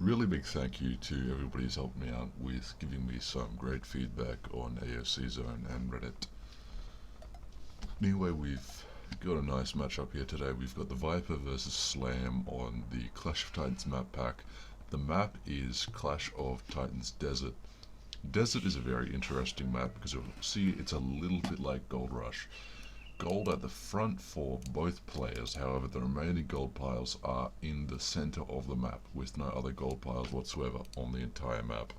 Really big thank you to everybody who's helped me out with giving me some great feedback on AOC Zone and Reddit. Anyway, we've got a nice matchup here today. We've got the Viper versus Slam on the Clash of Titans map pack. The map is Clash of Titans Desert. Desert is a very interesting map because you'll see it's a little bit like Gold Rush. Gold at the front for both players, however the remaining gold piles are in the center of the map with no other gold piles whatsoever on the entire map.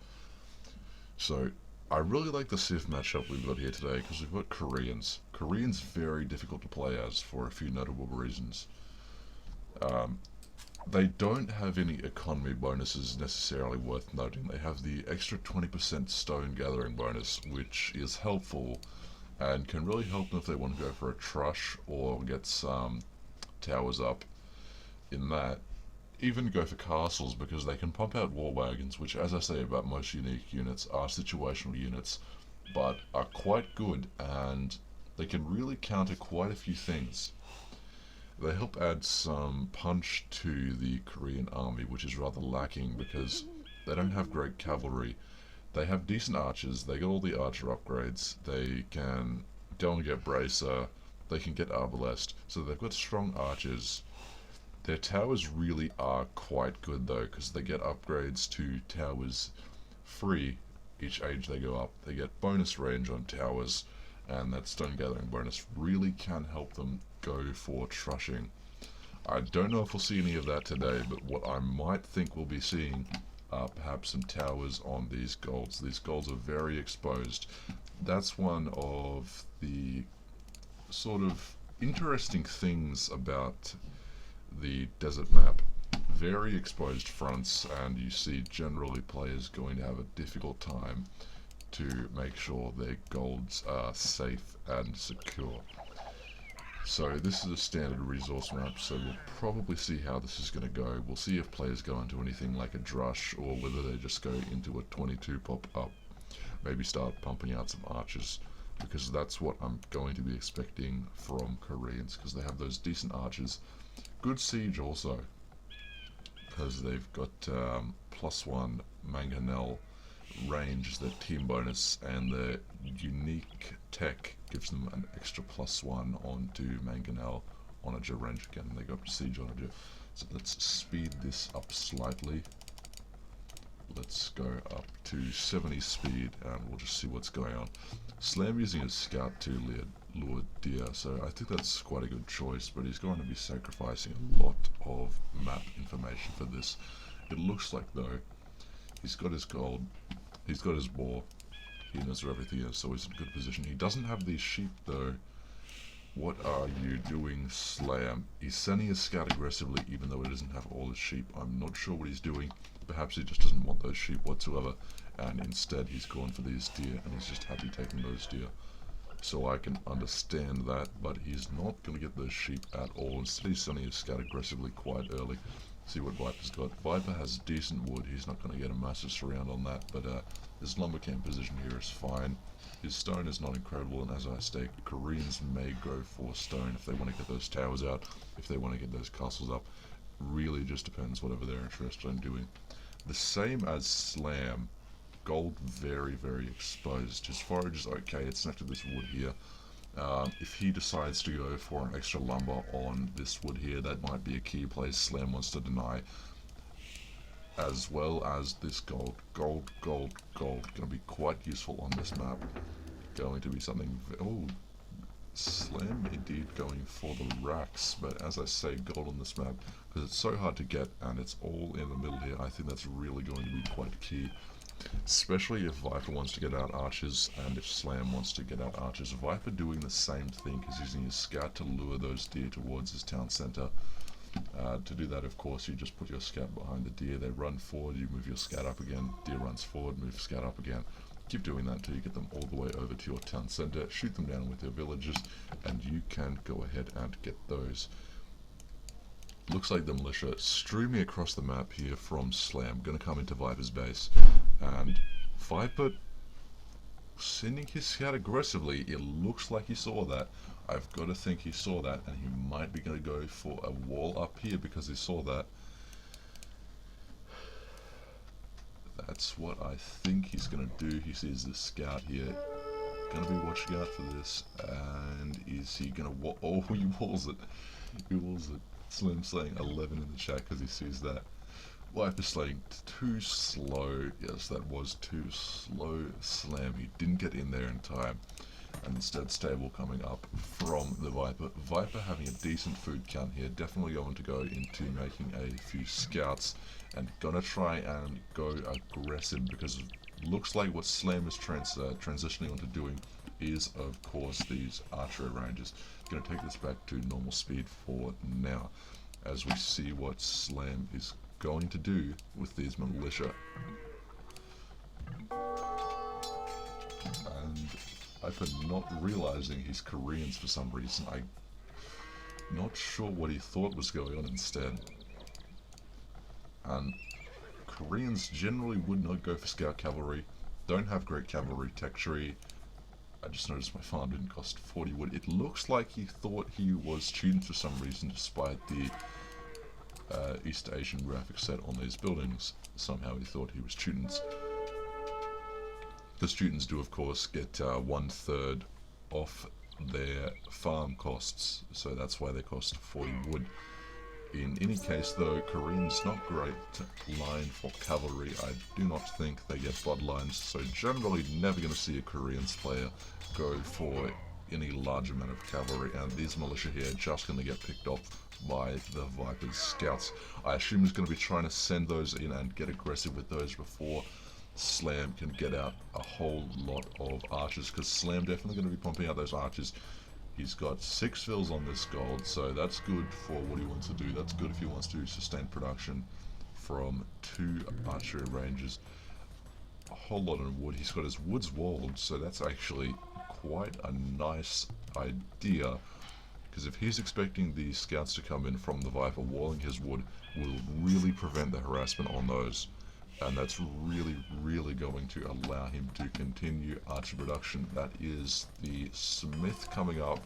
So I really like the Civ matchup we've got here today because we've got Koreans. Koreans very difficult to play as for a few notable reasons. They don't have any economy bonuses necessarily worth noting. They have the extra 20% stone gathering bonus, which is helpful and can really help them if they want to go for a trush or get some towers up in that. Even go for castles because they can pump out war wagons, which, as I say about most unique units, are situational units, but are quite good and they can really counter quite a few things. They help add some punch to the Korean army, which is rather lacking because they don't have great cavalry. They have decent archers, they got all the archer upgrades, they can don't get bracer, they can get arbalest, so they've got strong archers. Their towers really are quite good though, because they get upgrades to towers free each age they go up. They get bonus range on towers, and that stone gathering bonus really can help them go for trushing. I don't know if we'll see any of that today, but what I might think we'll be seeing are perhaps some towers on these golds. These golds are very exposed. That's one of the sort of interesting things about the desert map. Very exposed fronts, and you see generally players going to have a difficult time to make sure their golds are safe and secure. So this is a standard resource map, so we'll probably see how this is going to go. We'll see if players go into anything like a drush or whether they just go into a 22 pop up. Maybe start pumping out some archers, because that's what I'm going to be expecting from Koreans, because they have those decent archers. Good siege also, because they've got +1 mangonel range is their team bonus, and their unique tech gives them an extra +1 onto mangonel onager range again. They got siege onager. So let's speed this up slightly. Let's go up to 70 speed and we'll just see what's going on. Slam using his scout to lure deer, so I think that's quite a good choice, but he's going to be sacrificing a lot of map information for this. It looks like though he's got his gold, he's got his boar, he knows where everything is, so he's in a good position. He doesn't have these sheep though. What are you doing, Slam? He's sending his scout aggressively even though he doesn't have all his sheep. I'm not sure what he's doing. Perhaps he just doesn't want those sheep whatsoever, and instead he's gone for these deer, and he's just happy taking those deer. So I can understand that, but he's not going to get those sheep at all. Instead he's sending his scout aggressively quite early. See what Viper's got. Viper has decent wood, he's not going to get a massive surround on that, but his lumber camp position here is fine. His stone is not incredible, and as I state, Koreans may go for stone if they want to get those towers out, if they want to get those castles up. Really just depends whatever they're interested in doing. The same as Slam. Gold very, very exposed. His forage is okay, it's next to this wood here. If he decides to go for an extra lumber on this wood here, that might be a key place Slam wants to deny. As well as this gold. Gold. Going to be quite useful on this map. Going to be something... Oh, Slam indeed going for the racks, but as I say, gold on this map, because it's so hard to get and it's all in the middle here, I think that's really going to be quite key. Especially if Viper wants to get out archers and if Slam wants to get out archers. Viper doing the same thing, he's using his scout to lure those deer towards his town center. To do that, of course, you just put your scout behind the deer, they run forward, you move your scout up again, deer runs forward, move scout up again. Keep doing that until you get them all the way over to your town center, shoot them down with your villagers, and you can go ahead and get those. Looks like the militia streaming across the map here from Slam, going to come into Viper's base, and Viper sending his scout aggressively. It looks like he saw that. I've got to think he saw that, and he might be going to go for a wall up here because he saw that. That's what I think he's going to do. He sees this scout here. Going to be watching out for this. And is he going to... Oh, he walls it. He walls it. Slim saying 11 in the chat because he sees that. Viper slaying too slow. Yes, that was too slow. Slam. He didn't get in there in time. And instead stable coming up from the Viper. Viper having a decent food count here. Definitely going to go into making a few scouts. And gonna try and go aggressive because it looks like what Slam is transitioning onto doing is, of course, these archery ranges. Gonna take this back to normal speed for now, as we see what Slam is going to do with these militia. And Viper not realizing he's Koreans for some reason. I'm not sure what he thought was going on instead. And Koreans generally would not go for scout cavalry, don't have great cavalry tech tree. I just noticed my farm didn't cost 40 wood. It looks like he thought he was Teutons for some reason, despite the East Asian graphic set on these buildings. Somehow he thought he was Teutons. Because Teutons do, of course, get 1/3 off their farm costs, so that's why they cost 40 wood. In any case, though, Koreans not great line for cavalry. I do not think they get bloodlines, so generally never going to see a Koreans player go for any large amount of cavalry, and these militia here are just going to get picked off by the Viper's scouts. I assume he's going to be trying to send those in and get aggressive with those before Slam can get out a whole lot of archers, because Slam definitely going to be pumping out those archers. He's got 6 fills on this gold, so that's good for what he wants to do. That's good if he wants to sustain production from 2 archery ranges. A whole lot of wood. He's got his woods walled, so that's actually quite a nice idea. Because if he's expecting the scouts to come in from the Viper, walling his wood will really prevent the harassment on those. And that's really, really going to allow him to continue archer production. That is the Smith coming up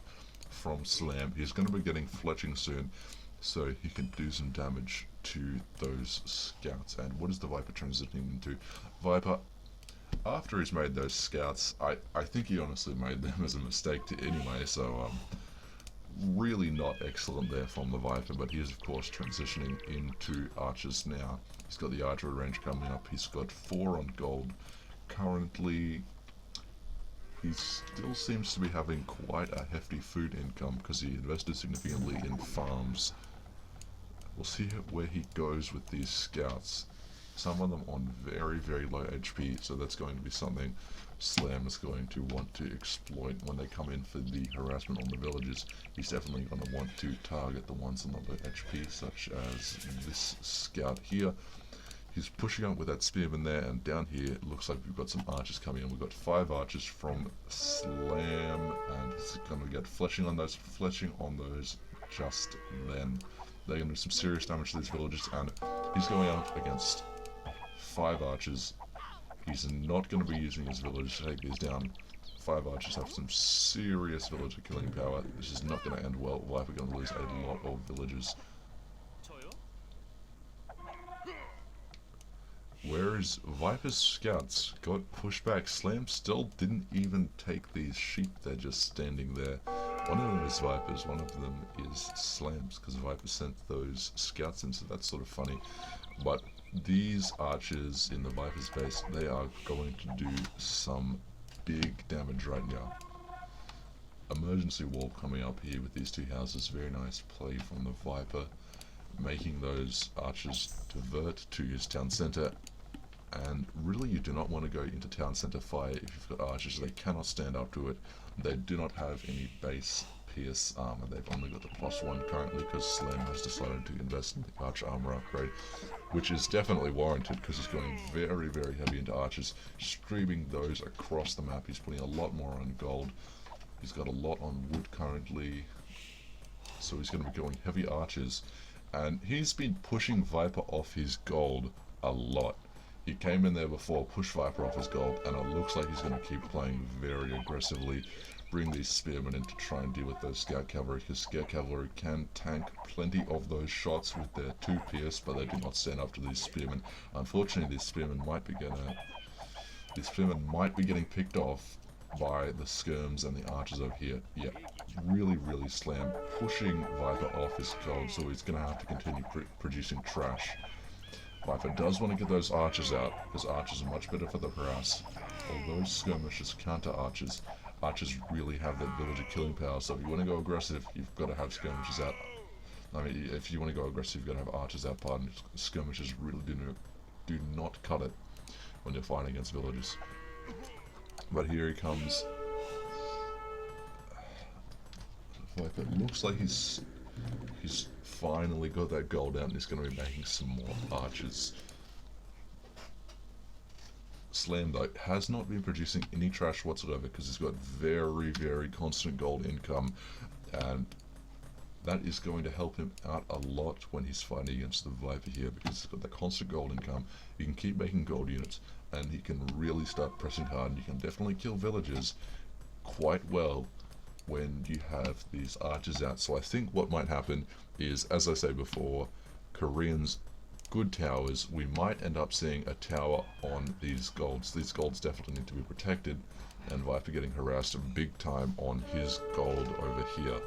from Slam. He's going to be getting fletching soon, so he can do some damage to those scouts. And what is the Viper transitioning into? Viper, after he's made those scouts, I think he honestly made them as a mistake anyway, so really not excellent there from the Viper, but he is of course transitioning into archers now. He's got the archery range coming up. He's got 4 on gold. Currently, he still seems to be having quite a hefty food income because he invested significantly in farms. We'll see where he goes with these scouts. Some of them on very, very low HP, so that's going to be something Slam is going to want to exploit when they come in for the harassment on the villages. He's definitely going to want to target the ones on the low HP, such as this scout here. He's pushing up with that spearman there, and down here it looks like we've got some archers coming in. We've got 5 archers from Slam, and he's going to get fletching on those just then. They're going to do some serious damage to these villages, and he's going up against 5 archers. He's not going to be using his villagers to take these down. 5 archers have some serious villager killing power. This is not going to end well. Viper going to lose a lot of villagers. Whereas Viper's scouts got pushed back, Slam still didn't even take these sheep. They're just standing there. One of them is Viper's, one of them is Slam's, because Viper sent those scouts in, so that's sort of funny. But these archers in the Viper's base, they are going to do some big damage right now. Emergency wall coming up here with these 2 houses. Very nice play from the Viper, making those archers divert to his town centre. And really, you do not want to go into town centre fire if you've got archers. They cannot stand up to it. They do not have any base pierce armor. They've only got the +1 currently because Slam has decided to invest in the archer armor upgrade, which is definitely warranted because he's going very, very heavy into archers, streaming those across the map. He's putting a lot more on gold. He's got a lot on wood currently, so he's going to be going heavy archers. And he's been pushing Viper off his gold a lot. He came in there before, pushed Viper off his gold, and it looks like he's going to keep playing very aggressively. bring these spearmen in to try and deal with those scout cavalry, because scout cavalry can tank plenty of those shots with their 2 pierce, but they do not stand up to these spearmen. Unfortunately, these spearmen might be getting picked off by the skirms and the archers over here. Yeah, really Slam pushing Viper off his gold, so he's going to have to continue producing trash. Viper does want to get those archers out, because archers are much better for the harass. Although skirmishers counter archers, archers really have that villager killing power, so if you want to go aggressive, you've got to have skirmishers out. I mean, if you want to go aggressive, you've got to have archers out, pardon. Skirmishers really do not cut it when you're fighting against villagers. But here he comes. Viper looks like he's finally got that gold out and he's going to be making some more archers. Slam, though, has not been producing any trash whatsoever because he's got very constant gold income, and that is going to help him out a lot when he's fighting against the Viper here, because he's got that constant gold income. He can keep making gold units and he can really start pressing hard, and you can definitely kill villagers quite well when you have these archers out. So I think what might happen is, as I say before, Koreans, good towers, we might end up seeing a tower on these golds. These golds definitely need to be protected, and Viper getting harassed big time on his gold over here.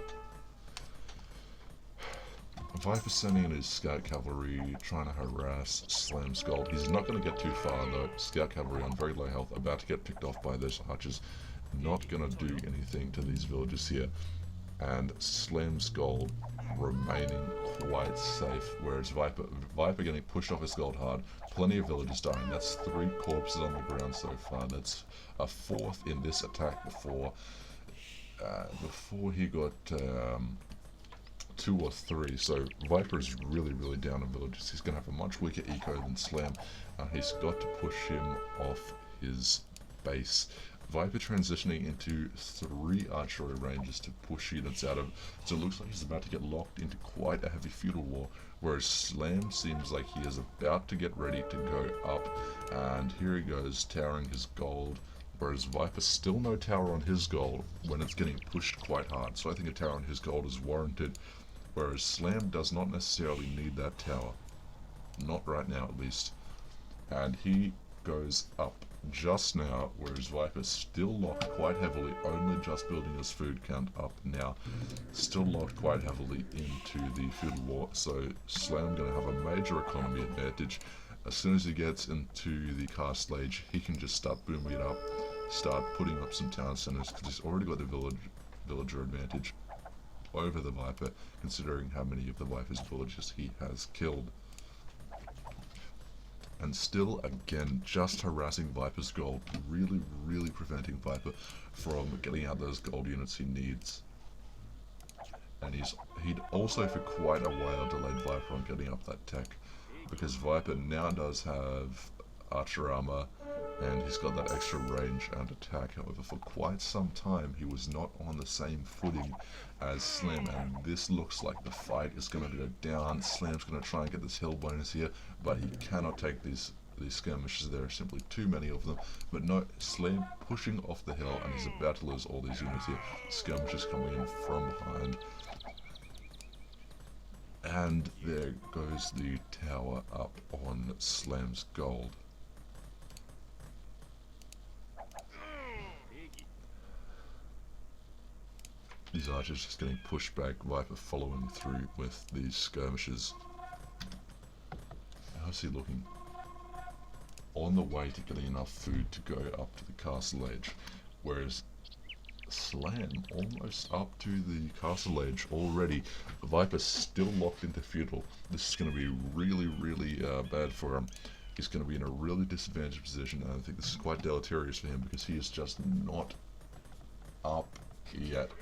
Viper sending in his scout cavalry, trying to harass Slam's gold. He's not going to get too far though. Scout cavalry on very low health, about to get picked off by those archers. Not going to do anything to these villagers here. And Slam's gold remaining quite safe, whereas Viper getting pushed off his gold hard. Plenty of villagers dying. That's 3 corpses on the ground so far. That's a 4th in this attack before he got 2 or 3. So Viper is really down on villagers. He's going to have a much weaker eco than Slam. He's got to push him off his base. Viper transitioning into 3 archery ranges to push units out of, so it looks like he's about to get locked into quite a heavy feudal war, whereas Slam seems like he is about to get ready to go up, and here he goes towering his gold, whereas Viper still no tower on his gold when it's getting pushed quite hard. So I think a tower on his gold is warranted, whereas Slam does not necessarily need that tower, not right now at least, and he goes up just now, whereas Viper's still locked quite heavily, only just building his food count up now, still locked quite heavily into the feudal war. So Slam going to have a major economy advantage. As soon as he gets into the castle age, he can just start booming it up, start putting up some town centers, because he's already got the villager advantage over the Viper, considering how many of the Viper's villagers he has killed. And still, again, just harassing Viper's gold, really preventing Viper from getting out those gold units he needs. And he'd also for quite a while delayed Viper on getting up that tech, because Viper now does have archer armor, and he's got that extra range and attack. However, for quite some time, he was not on the same footing as Slam, and this looks like the fight is going to go down. Slam's going to try and get this hill bonus here, but he cannot take these skirmishes. There are simply too many of them. But no, Slam pushing off the hill, and he's about to lose all these units here. Skirmishes coming in from behind. And there goes the tower up on Slam's gold. These archers just getting pushed back, Viper following through with these skirmishes. How's he looking? On the way to getting enough food to go up to the castle age, whereas Slam almost up to the castle age already. Viper still locked into feudal. This is going to be really bad for him. He's going to be in a really disadvantaged position, and I think this is quite deleterious for him because he is just not up yet.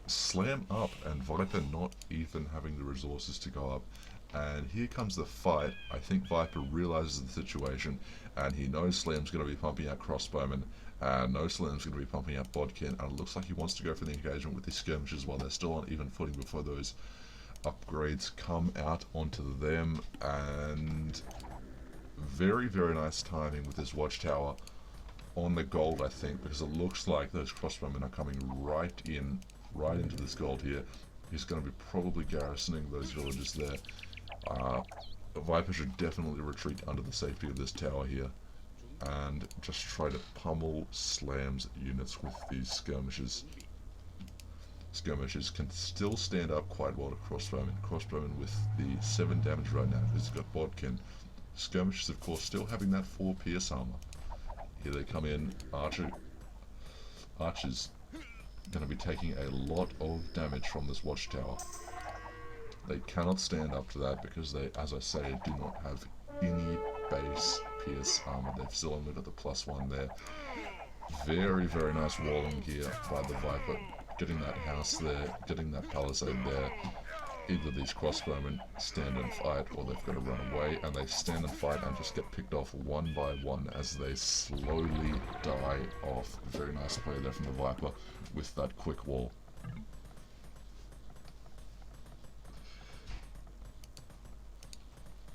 Slam up and Viper not even having the resources to go up, and here comes the fight. I think Viper realizes the situation, and he knows Slam's going to be pumping out crossbowmen, and knows Slam's going to be pumping out bodkin, and it looks like he wants to go for the engagement with these skirmishes while they're still on even footing before those upgrades come out onto them. And very nice timing with this watchtower on the gold, I think, because it looks like those crossbowmen are coming right into this gold here. He's going to be probably garrisoning those villages there. The Viper should definitely retreat under the safety of this tower here and just try to pummel Slam's units with these skirmishes. Skirmishes can still stand up quite well to crossbowmen. Crossbowmen with the 7 damage right now because he's got Bodkin. Skirmishes, of course, still having that 4 pierce armor. Here they come in. Archers going to be taking a lot of damage from this watchtower. They cannot stand up to that because they, as I say, do not have any base pierce armor. They've still only got the +1 there. Very, very nice walling here by the Viper. Getting that house there, getting that palisade there. Either these crossbowmen stand and fight or they've got to run away, and they stand and fight and just get picked off one by one as they slowly die off. Very nice play there from the Viper with that quick wall.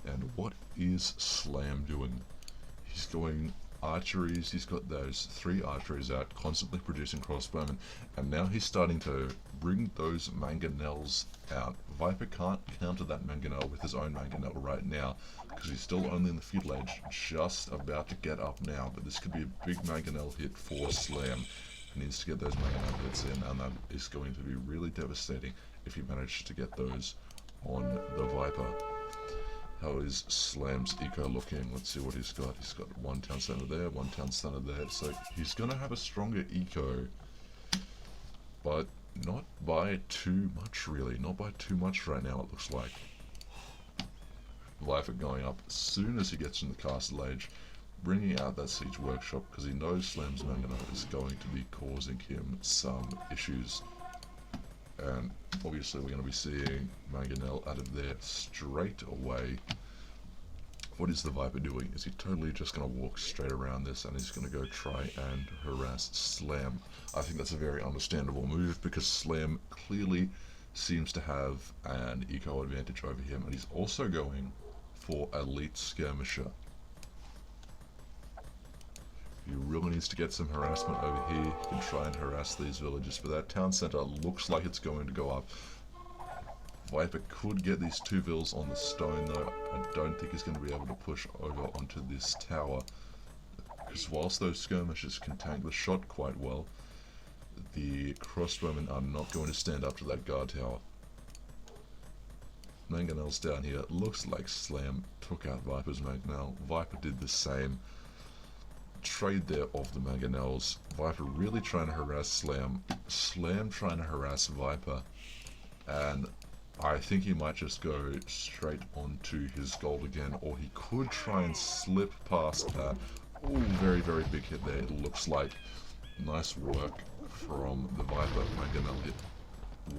And what is Slam doing? He's going archeries. He's got those 3 archeries out, constantly producing crossbowmen, and now he's starting to bring those mangonels out. Viper can't counter that mangonel with his own mangonel right now because he's still only in the feudal age, just about to get up now, but this could be a big mangonel hit for Slam. He needs to get those mangonel hits in, and that is going to be really devastating if he manages to get those on the Viper. How is Slam's eco looking? Let's see what he's got. He's got 1 town center there, 1 town center there. So he's going to have a stronger eco, but not by too much, really. Not by too much right now, it looks like. Viper going up as soon as he gets in the castle age, bringing out that siege workshop because he knows Slam's mangonel is going to be causing him some issues. And obviously we're going to be seeing mangonel out of there straight away. What is the Viper doing? Is he totally just going to walk straight around this and he's going to go try and harass Slam? I think that's a very understandable move because Slam clearly seems to have an eco advantage over him, and he's also going for elite skirmisher. He really needs to get some harassment over here. He can try and harass these villages, but that town center looks like it's going to go up. Viper could get these 2 vills on the stone though. I don't think he's going to be able to push over onto this tower, because whilst those skirmishers can tank the shot quite well, the crossbowmen are not going to stand up to that guard tower. Mangonel's down here. It looks like Slam took out Viper's mangonel. Viper did the same. Trade there of the mangonels. Viper really trying to harass Slam. Slam trying to harass Viper. And I think he might just go straight onto his gold again, or he could try and slip past that. Oh, very, very big hit there. It looks like nice work from the Viper. Mangonel hit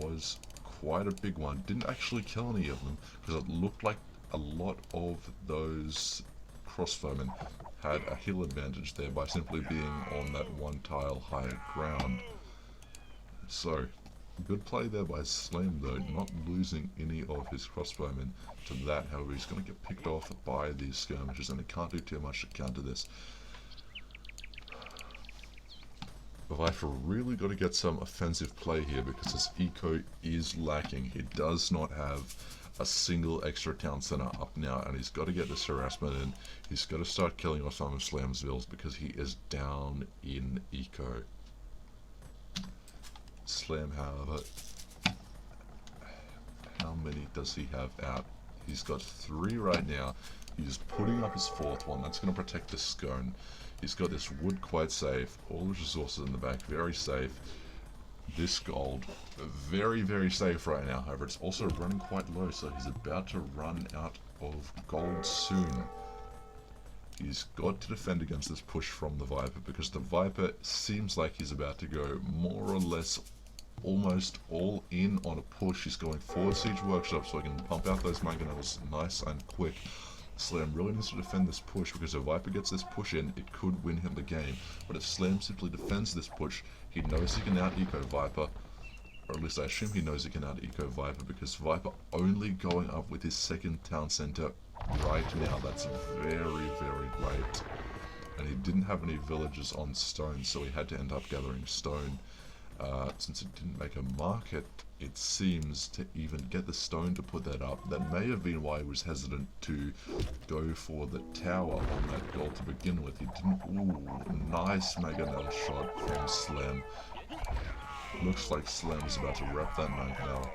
was quite a big one. Didn't actually kill any of them because it looked like a lot of those crossbowmen had a hill advantage there by simply being on that 1 tile higher ground. So, good play there by Slam though, not losing any of his crossbowmen to that. However, he's going to get picked off by these skirmishers and he can't do too much to counter this. Viper really got to get some offensive play here because his eco is lacking. He does not have a single extra town center up now, and he's got to get this harassment in. He's got to start killing off some of Slam's vills because he is down in eco. Slam, however, how many does he have out? He's got 3 right now. He's putting up his 4th one. That's going to protect the scone. He's got this wood quite safe. All his resources in the back, very safe. This gold, very, very safe right now. However, it's also running quite low, so he's about to run out of gold soon. He's got to defend against this push from the Viper, because the Viper seems like he's about to go more or less almost all in on a push. He's going forward siege workshop so he can pump out those mangonels nice and quick. Slam really needs to defend this push, because if Viper gets this push in, it could win him the game. But if Slam simply defends this push, he knows he can out-eco Viper, or at least I assume he knows he can out-eco Viper, because Viper only going up with his 2nd town center right now. That's very, very great. and he didn't have any villages on stone, so he had to end up gathering stone. Since it didn't make a market, it seems, to even get the stone to put that up. That may have been why he was hesitant to go for the tower on that goal to begin with. He didn't. Ooh, nice mangonel shot from Slam. Looks like Slam is about to rep that mangonel.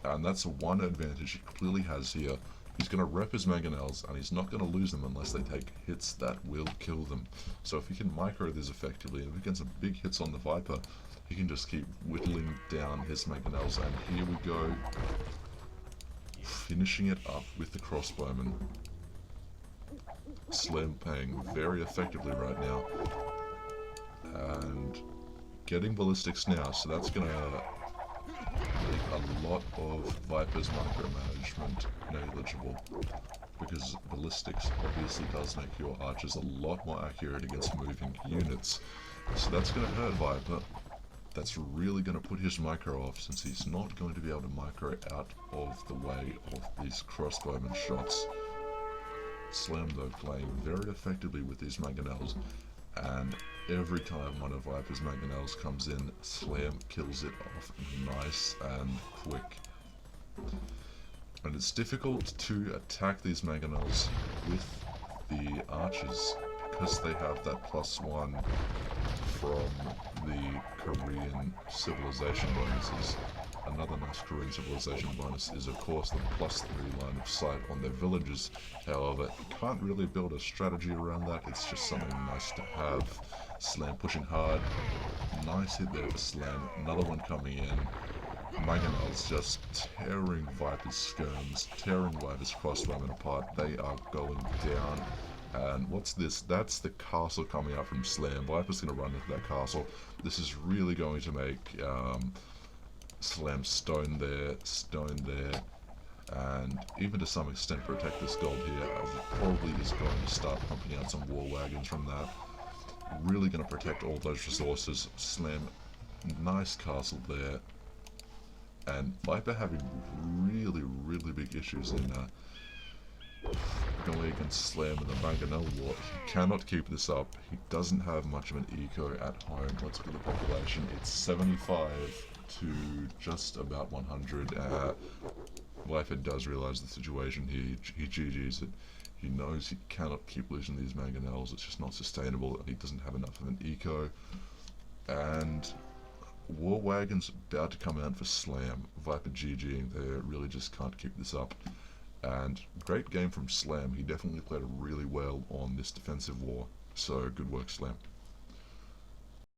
And that's one advantage he clearly has here. He's going to rep his mangonels, and he's not going to lose them unless they take hits that will kill them. So if he can micro this effectively, and if he gets some big hits on the Viper, he can just keep whittling down his mangonels. And here we go, finishing it up with the crossbowman. Slam paying very effectively right now, and getting ballistics now, so that's going to make a lot of Viper's micromanagement negligible, because ballistics obviously does make your archers a lot more accurate against moving units. So that's going to hurt Viper. That's really going to put his micro off, since he's not going to be able to micro out of the way of these crossbowman shots. Slam, though, playing very effectively with these mangonels, and every time one of Viper's mangonels comes in, Slam kills it off nice and quick. And it's difficult to attack these mangonels with the archers, because they have that +1 from the Korean civilization bonuses. Another nice Korean civilization bonus is, of course, the +3 line of sight on their villages. However, you can't really build a strategy around that. It's just something nice to have. Slam pushing hard. Nice hit there for Slam. Another one coming in. Mangonel's just tearing Viper's skirms, tearing Viper's crossbowmen apart. They are going down. And what's this? That's the castle coming out from Slam. Viper's going to run into that castle. This is really going to make Slam stone there, and even to some extent protect this gold here. Probably is going to start pumping out some war wagons from that. Really going to protect all those resources. Slam, nice castle there. And Viper having really, really big issues in going against Slam in the Mangonel War. He cannot keep this up. He doesn't have much of an eco at home. Let's look at the population. It's 75 to just about 100. Viper does realize the situation here. He GG's it. He knows he cannot keep losing these mangonels. It's just not sustainable, and he doesn't have enough of an eco. And war wagons about to come out for Slam. Viper GGing there. Really just can't keep this up. And great game from Slam. He definitely played really well on this defensive war. So good work, Slam.